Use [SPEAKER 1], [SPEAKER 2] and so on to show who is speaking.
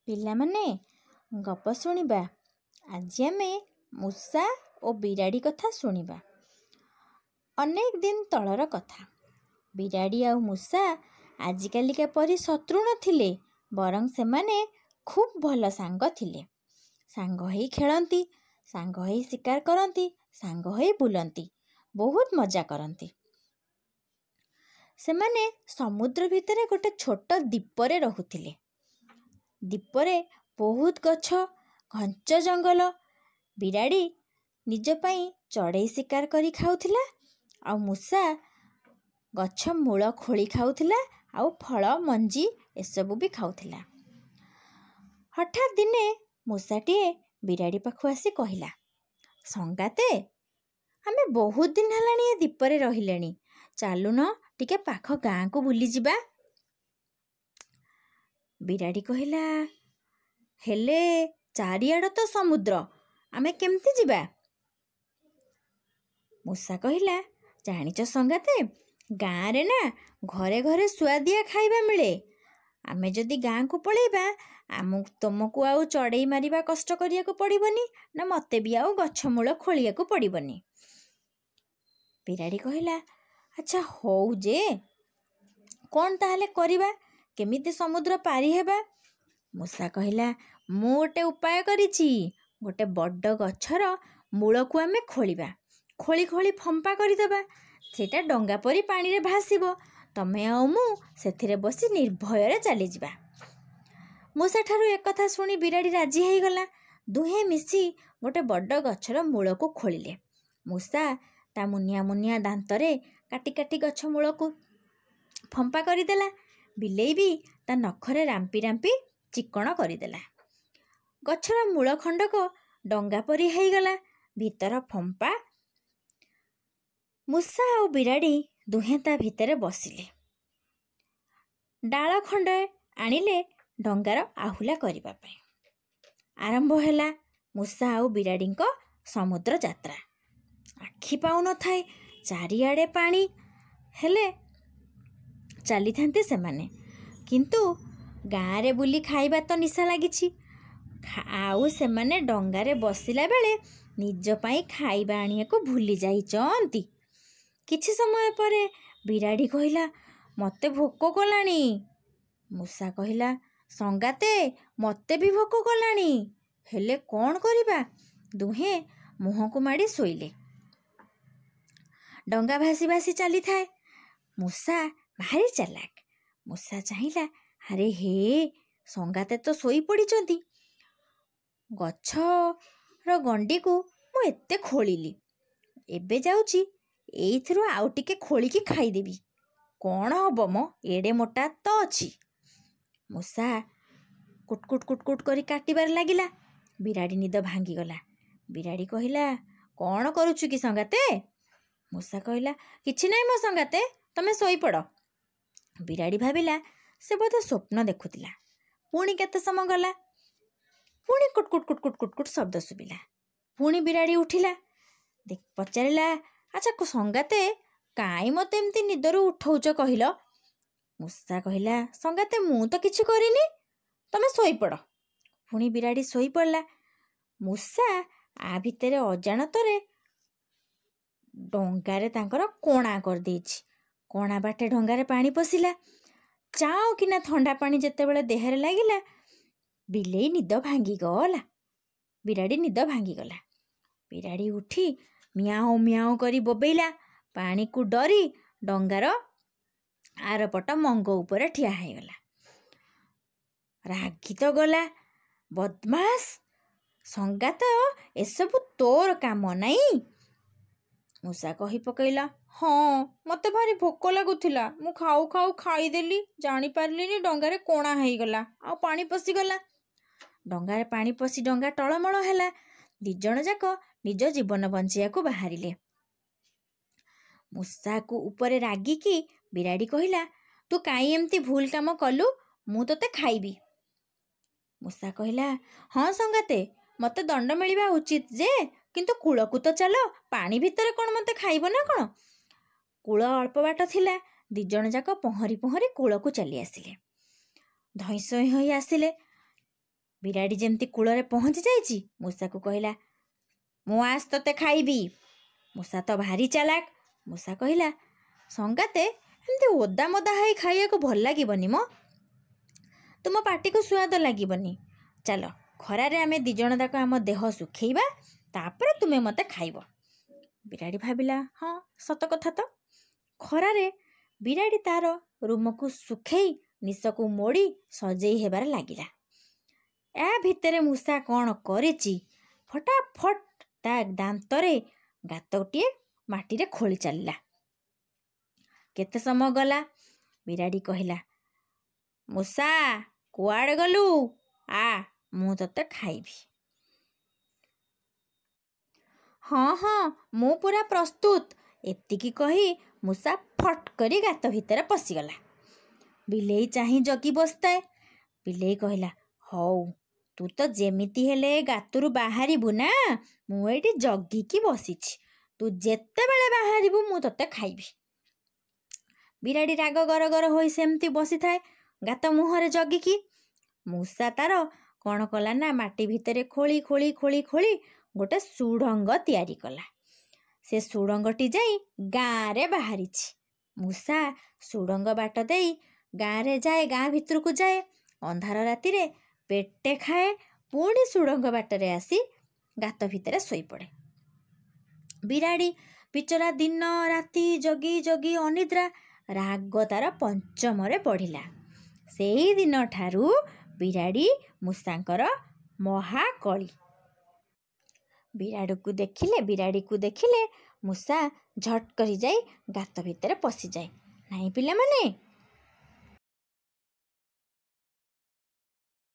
[SPEAKER 1] ପିଲାମାନେ ଗପ ଶୁଣିବା। ଆଜି ଆମେ ମୂଷା ଓ ବିରାଡ଼ି କଥା ଶୁଣିବା। ଅନେକ ଦିନ ତଳର କଥା। ବିରାଡ଼ି ଆଉ ମୂଷା ଆଜିକାଲିକା ପରି ଶତ୍ରୁ ନଥିଲେ, ବରଂ ସେମାନେ ଖୁବ୍ ଭଲ ସାଙ୍ଗ ଥିଲେ। ସାଙ୍ଗ ହେଇ ଖେଳନ୍ତି, ସାଙ୍ଗ ହେଇ ଶିକାର କରନ୍ତି, ସାଙ୍ଗ ହେଇ ବୁଲନ୍ତି, ବହୁତ ମଜା କରନ୍ତି। ସେମାନେ ସମୁଦ୍ର ଭିତରେ ଗୋଟେ ଛୋଟ ଦ୍ୱୀପରେ ରହୁଥିଲେ। ଦ୍ୱୀପରେ ବହୁତ ଗଛ, ଘଞ୍ଚ ଜଙ୍ଗଲ। ବିରାଡ଼ି ନିଜ ପାଇଁ ଚଢ଼େଇ ଶିକାର କରି ଖାଉଥିଲା, ଆଉ ମୂଷା ଗଛ ମୂଳ ଖୋଳି ଖାଉଥିଲା, ଆଉ ଫଳ ମଞ୍ଜି ଏସବୁ ବି ଖାଉଥିଲା। ହଠାତ୍ ଦିନେ ମୂଷାଟିଏ ବିରାଡ଼ି ପାଖକୁ ଆସି କହିଲା, ସଙ୍ଗାତେ, ଆମେ ବହୁତ ଦିନ ହେଲାଣି ଏ ଦ୍ୱୀପରେ ରହିଲେଣି, ଚାଲୁନ ଟିକେ ପାଖ ଗାଁକୁ ବୁଲିଯିବା। ବିରାଡ଼ି କହିଲା, ହେଲେ ଚାରିଆଡ଼ ତ ସମୁଦ୍ର, ଆମେ କେମିତି ଯିବା? ମୂଷା କହିଲା, ଜାଣିଛ ସଙ୍ଗାତେ, ଗାଁରେ ନା ଘରେ ଘରେ ସୁଆଦିଆ ଖାଇବା ମିଳେ। ଆମେ ଯଦି ଗାଁକୁ ପଳେଇବା, ତୁମକୁ ଆଉ ଚଢ଼େଇ ମାରିବା କଷ୍ଟ କରିବାକୁ ପଡ଼ିବନି, ନା ମୋତେ ବି ଆଉ ଗଛ ମୂଳ ଖୋଳିବାକୁ ପଡ଼ିବନି। ବିରାଡ଼ି କହିଲା, ଆଚ୍ଛା ହଉ ଯେ, କ'ଣ ତାହେଲେ କରିବା? କେମିତି ସମୁଦ୍ର ପାରି ହେବା? ମୂଷା କହିଲା, ମୁଁ ଗୋଟେ ଉପାୟ କରିଛି। ଗୋଟେ ବଡ଼ ଗଛର ମୂଳକୁ ଆମେ ଖୋଳିବା, ଖୋଳି ଖୋଳି ଫମ୍ପା କରିଦେବା। ସେଇଟା ଡଙ୍ଗା ପରି ପାଣିରେ ଭାସିବ। ତମେ ଆଉ ମୁଁ ସେଥିରେ ବସି ନିର୍ଭୟରେ ଚାଲିଯିବା। ମୂଷାଠାରୁ ଏକଥା ଶୁଣି ବିରାଡ଼ି ରାଜି ହେଇଗଲା। ଦୁହେଁ ମିଶି ଗୋଟେ ବଡ଼ ଗଛର ମୂଳକୁ ଖୋଳିଲେ। ମୂଷା ତା ମୁନିଆ ମୁନିଆ ଦାନ୍ତରେ କାଟି କାଟି ଗଛ ମୂଳକୁ ଫମ୍ପା କରିଦେଲା। ବିଲେଇ ବି ତା ନଖରେ ରାମ୍ପି ରାମ୍ପି ଚିକ୍କଣ କରିଦେଲା। ଗଛର ମୂଳ ଖଣ୍ଡକ ଡଙ୍ଗା ପରି ହେଇଗଲା। ଭିତର ଫମ୍ପା। ମୂଷା ଆଉ ବିରାଡ଼ି ଦୁହେଁ ତା ଭିତରେ ବସିଲେ। ଡାଳ ଖଣ୍ଡେ ଆଣିଲେ ଡଙ୍ଗାର ଆହୁଲା କରିବା ପାଇଁ। ଆରମ୍ଭ ହେଲା ମୂଷା ଆଉ ବିରାଡ଼ିଙ୍କ ସମୁଦ୍ର ଯାତ୍ରା। ଆଖି ପାଉନଥାଏ, ଚାରିଆଡ଼େ ପାଣି, ହେଲେ ଚାଲିଥାନ୍ତି ସେମାନେ। କିନ୍ତୁ ଗାଁରେ ବୁଲି ଖାଇବା ତ ନିଶା ଲାଗିଛି। ଆଉ ସେମାନେ ଡଙ୍ଗାରେ ବସିଲା ବେଳେ ନିଜ ପାଇଁ ଖାଇବା ଆଣିବାକୁ ଭୁଲି ଯାଇଛନ୍ତି। କିଛି ସମୟ ପରେ ବିରାଡ଼ି କହିଲା, ମୋତେ ଭୋକ କଲାଣି। ମୂଷା କହିଲା, ସଙ୍ଗାତେ, ମୋତେ ବି ଭୋକ କଲାଣି, ହେଲେ କ'ଣ କରିବା? ଦୁହେଁ ମୁହଁକୁ ମାଡ଼ି ଶୋଇଲେ। ଡଙ୍ଗା ଭାସି ଭାସି ଚାଲିଥାଏ। ମୂଷା ଭାରି ଚାଲାକ। ମୂଷା ଚାହିଁଲା, ଆରେ ହେ, ସଙ୍ଗାତେ ତ ଶୋଇପଡ଼ିଛନ୍ତି। ଗଛର ଗଣ୍ଡିକୁ ମୁଁ ଏତେ ଖୋଳିଲି, ଏବେ ଯାଉଛି ଏଇଥିରୁ ଆଉ ଟିକେ ଖୋଳିକି ଖାଇଦେବି। କ'ଣ ହବ ମ, ଏଡ଼େ ମୋଟା ତ ଅଛି। ମୂଷା କୁଟକୁଟ କୁଟକୁଟ କରି କାଟିବାରେ ଲାଗିଲା। ବିରାଡ଼ି ନିଦ ଭାଙ୍ଗିଗଲା। ବିରାଡ଼ି କହିଲା, କ'ଣ କରୁଛୁ କି ସଙ୍ଗାତେ? ମୂଷା କହିଲା, କିଛି ନାହିଁ ମୋ ସଙ୍ଗାତେ, ତମେ ଶୋଇପଡ଼। ବିରାଡ଼ି ଭାବିଲା ସେ ବୋଧେ ସ୍ୱପ୍ନ ଦେଖୁଥିଲା। ପୁଣି କେତେ ସମୟ ଗଲା, ପୁଣି କୁଟକୁଟ କୁଟକୁଟ କୁଟକୁଟ ଶବ୍ଦ ଶୁଭିଲା। ପୁଣି ବିରାଡ଼ି ଉଠିଲା, ପଚାରିଲା, ଆଚ୍ଛା ସଙ୍ଗାତେ, କାହିଁ ମୋତେ ଏମିତି ନିଦରୁ ଉଠଉଛ କହିଲ? ମୂଷା କହିଲା, ସଙ୍ଗାତେ, ମୁଁ ତ କିଛି କରିନି, ତମେ ଶୋଇପଡ଼। ପୁଣି ବିରାଡ଼ି ଶୋଇପଡ଼ିଲା। ମୂଷା ଆ ଭିତରେ ଅଜାଣତରେ ଡଙ୍ଗାରେ ତାଙ୍କର କଣା କରିଦେଇଛି। କଣା ବାଟେ ଡଙ୍ଗାରେ ପାଣି ପଶିଲା। ଚାଉଁ କିନା ଥଣ୍ଡା ପାଣି ଯେତେବେଳେ ଦେହରେ ଲାଗିଲା, ବିଲେଇ ନିଦ ଭାଙ୍ଗିଗଲା। ବିରାଡ଼ି ନିଦ ଭାଙ୍ଗିଗଲା। ବିରାଡ଼ି ଉଠି ମିଆଉଁ ମିଆଉଁ କରି ବୋବେଇଲା। ପାଣିକୁ ଡରି ଡଙ୍ଗାର ଆରପଟ ମଙ୍ଗ ଉପରେ ଠିଆ ହେଇଗଲା। ରାଗି ତ ଗଲା, ବଦମାସ, ସଙ୍ଗାତ, ଏସବୁ ତୋର କାମ ନାହିଁ। ମୂଷା କହି ପକେଇଲା, ହଁ, ମୋତେ ଭାରି ଭୋକ ଲାଗୁଥିଲା, ମୁଁ ଖାଉ ଖାଉ ଖାଇଦେଲି, ଜାଣିପାରିଲିନି ଡଙ୍ଗାରେ କଣା ହେଇଗଲା, ଆଉ ପାଣି ପଶିଗଲା। ଡଙ୍ଗାରେ ପାଣି ପଶି ଡଙ୍ଗା ଟଳମଳ ହେଲା। ଦିଜଣ ଯାକ ନିଜ ଜୀବନ ବଞ୍ଚିବାକୁ ବାହାରିଲେ। ମୂଷାକୁ ଉପରେ ରାଗିକି ବିରାଡ଼ି କହିଲା, ତୁ କାହିଁ ଏମିତି ଭୁଲ କାମ କଲୁ? ମୁଁ ତୋତେ ଖାଇବି। ମୂଷା କହିଲା, ହଁ ସଙ୍ଗାତେ, ମୋତେ ଦଣ୍ଡ ମିଳିବା ଉଚିତ ଯେ, କିନ୍ତୁ କୂଳକୁ ତ ଚାଲ, ପାଣି ଭିତରେ କ'ଣ ମୋତେ ଖାଇବ ନା କ'ଣ? କୂଳ ଅଳ୍ପ ବାଟ ଥିଲା। ଦିଜଣ ଯାକ ପହଁରି ପହଁରି କୂଳକୁ ଚାଲି ଆସିଲେ। ଧଇଁସଇଁ ହୋଇ ଆସିଲେ। ବିରାଡ଼ି ଯେମିତି କୂଳରେ ପହଞ୍ଚି ଯାଇଛି ମୂଷାକୁ କହିଲା, ମୁଁ ଆସ ତତେ ଖାଇବି। ମୂଷା ତ ଭାରି ଚାଲାକ। ମୂଷା କହିଲା, ସଙ୍ଗାତେ ଏମିତି ଓଦା ମୋଦା ହେଇ ଖାଇବାକୁ ଭଲ ଲାଗିବନି ମ, ତୁମ ପାଟିକୁ ସୁଆଦ ଲାଗିବନି। ଚାଲ ଖରାରେ ଆମେ 2 ଜଣ ଯାକ ଆମ ଦେହ ଶୁଖେଇବା, ତାପରେ ତୁମେ ମୋତେ ଖାଇବ। ବିରାଡ଼ି ଭାବିଲା, ହଁ ସତ କଥା ତ। ଖରାରେ ବିରାଡ଼ି ତାର ରୁମକୁ ଶୁଖେଇ ନିଶକୁ ମୋଡ଼ି ସଜେଇ ହେବାରେ ଲାଗିଲା। ଏହା ଭିତରେ ମୂଷା କ'ଣ କରିଛି, ଫଟାଫଟ ତା ଦାନ୍ତରେ ଗାତଟିଏ ମାଟିରେ ଖୋଳି ଚାଲିଲା। କେତେ ସମୟ ଗଲା, ବିରାଡ଼ି କହିଲା, ମୂଷା କୁଆଡ଼େ ଗଲୁ? ଆ, ମୁଁ ତତେ ଖାଇବି। ହଁ ହଁ, ମୁଁ ପୁରା ପ୍ରସ୍ତୁତ। ଏତିକି କହି ମୂଷା ଫଟ୍ କରି ଗାତ ଭିତରେ ପଶିଗଲା। ବିଲେଇ ଚାହିଁ ଜଗି ବସିଥାଏ। ବିଲେଇ କହିଲା, ହଉ, ତୁ ତ ଯେମିତି ହେଲେ ଗାତରୁ ବାହାରିବୁ ନା, ମୁଁ ଏଇଠି ଜଗିକି ବସିଛି। ତୁ ଯେତେବେଳେ ବାହାରିବୁ ମୁଁ ତତେ ଖାଇବି। ବିରାଡ଼ି ରାଗ ଗରଗର ହୋଇ ସେମିତି ବସିଥାଏ ଗାତ ମୁହଁରେ ଜଗିକି। ମୂଷା ତାର କ'ଣ କଲା ନା, ମାଟି ଭିତରେ ଖୋଳି ଖୋଳି ଖୋଳି ଖୋଳି ଗୋଟେ ସୁଡ଼ଙ୍ଗ ତିଆରି କଲା। ସେ ସୁଡ଼ଙ୍ଗଟି ଯାଇ ଗାଁରେ ବାହାରିଛି। ମୂଷା ସୁଡ଼ଙ୍ଗ ବାଟ ଦେଇ ଗାଁରେ ଯାଏ, ଗାଁ ଭିତରକୁ ଯାଏ। ଅନ୍ଧାର ରାତିରେ ପେଟେ ଖାଏ, ପୁଣି ସୁଡ଼ଙ୍ଗ ବାଟରେ ଆସି ଗାତ ଭିତରେ ଶୋଇପଡ଼େ। ବିରାଡ଼ି ବିଚରା ଦିନ ରାତି ଜଗି ଜଗି ଅନିଦ୍ରା, ରାଗ ତାର ପଞ୍ଚମରେ ବଢ଼ିଲା। ସେଇ ଦିନଠାରୁ ବିରାଡ଼ି ମୂଷାଙ୍କର ମହାକଳି। ବିରାଡ଼ିକୁ ଦେଖିଲେ ମୂଷା ଝଟ୍ କରି ଯାଇ ଗାତ ଭିତରେ ପଶିଯାଏ। ନାଇଁ ପିଲାମାନେ,